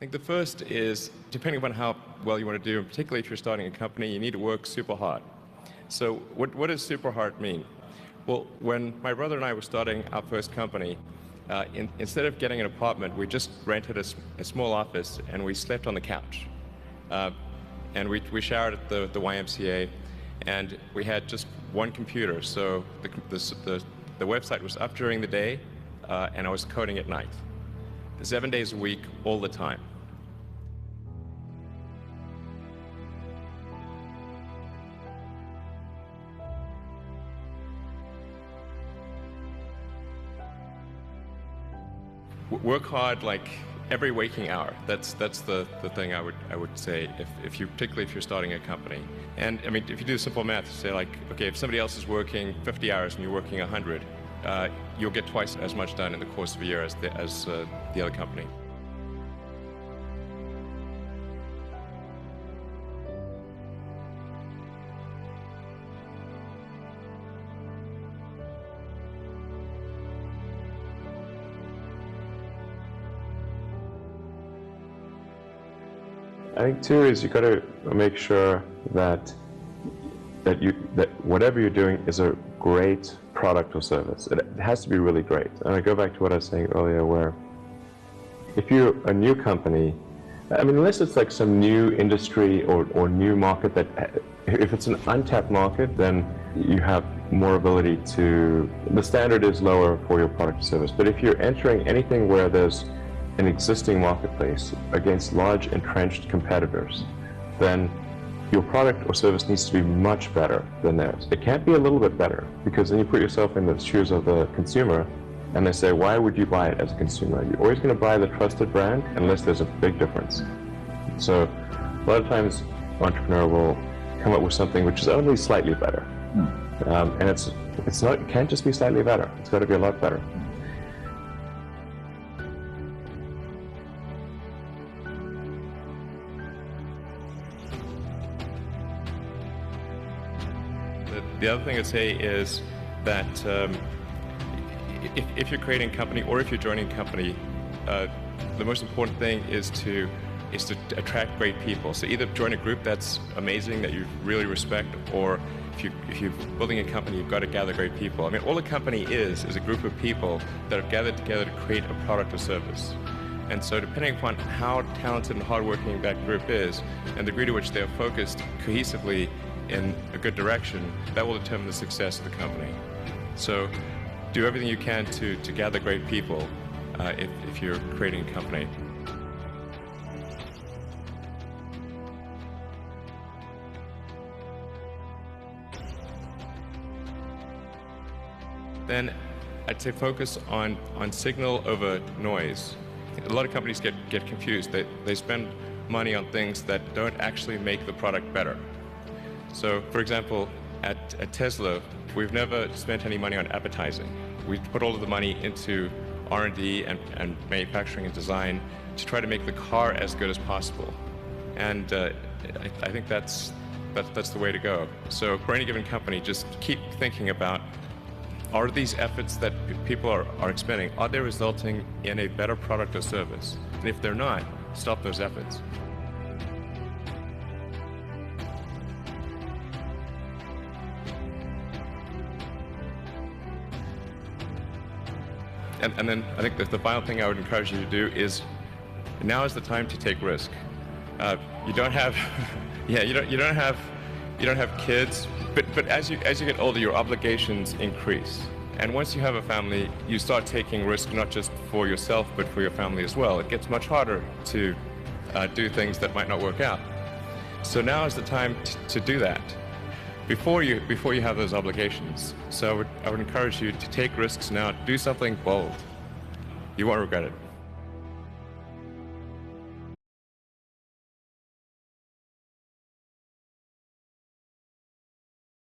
think the first is, depending upon how well you want to do, and particularly if you're starting a company, you need to work super hard. So what does super hard mean? Well, when my brother and I were starting our first company, instead of getting an apartment, we just rented a small office and we slept on the couch. And we showered at the YMCA, and we had just one computer. So the website was up during the day, and I was coding at night. 7 days a week, all the time. Work hard like every waking hour. That's the thing I would say particularly if you're starting a company. And I mean, if you do simple math, say like, okay, if somebody else is working 50 hours and you're working 100, you'll get twice as much done in the course of a year as the other company. I think too is you got to make sure that whatever you're doing is a great product or service. It has to be really great. And I go back to what I was saying earlier, where if you're a new company, I mean, unless it's like some new industry or new market if it's an untapped market, then you have more ability the standard is lower for your product or service. But if you're entering anything where there's an existing marketplace against large entrenched competitors, then your product or service needs to be much better than theirs. It can't be a little bit better, because then you put yourself in the shoes of the consumer and they say, why would you buy it as a consumer? You're always going to buy the trusted brand unless there's a big difference. So a lot of times entrepreneur will come up with something which is only slightly better. And it can't just be slightly better. It's got to be a lot better. The other thing I'd say is that if you're creating a company or if you're joining a company, the most important thing is to attract great people. So either join a group that's amazing, that you really respect, or if you're building a company, you've got to gather great people. I mean, all a company is a group of people that have gathered together to create a product or service. And so depending upon how talented and hardworking that group is, and the degree to which they are focused cohesively in a good direction, that will determine the success of the company. So do everything you can to gather great people if you're creating a company. Then I'd say focus on signal over noise. A lot of companies get confused. They spend money on things that don't actually make the product better. So, for example, at Tesla, we've never spent any money on advertising. We put all of the money into R&D and manufacturing and design to try to make the car as good as possible. And I think that's the way to go. So for any given company, just keep thinking about, are these efforts that people are expending, are they resulting in a better product or service? And if they're not, stop those efforts. And then I think the final thing I would encourage you to do is, now is the time to take risk. You don't have, you don't have kids, but as you get older, your obligations increase. And once you have a family, you start taking risk not just for yourself, but for your family as well. It gets much harder to do things that might not work out. So now is the time to do that before you have those obligations. So I would encourage you to take risks now. Do something bold. You won't regret it.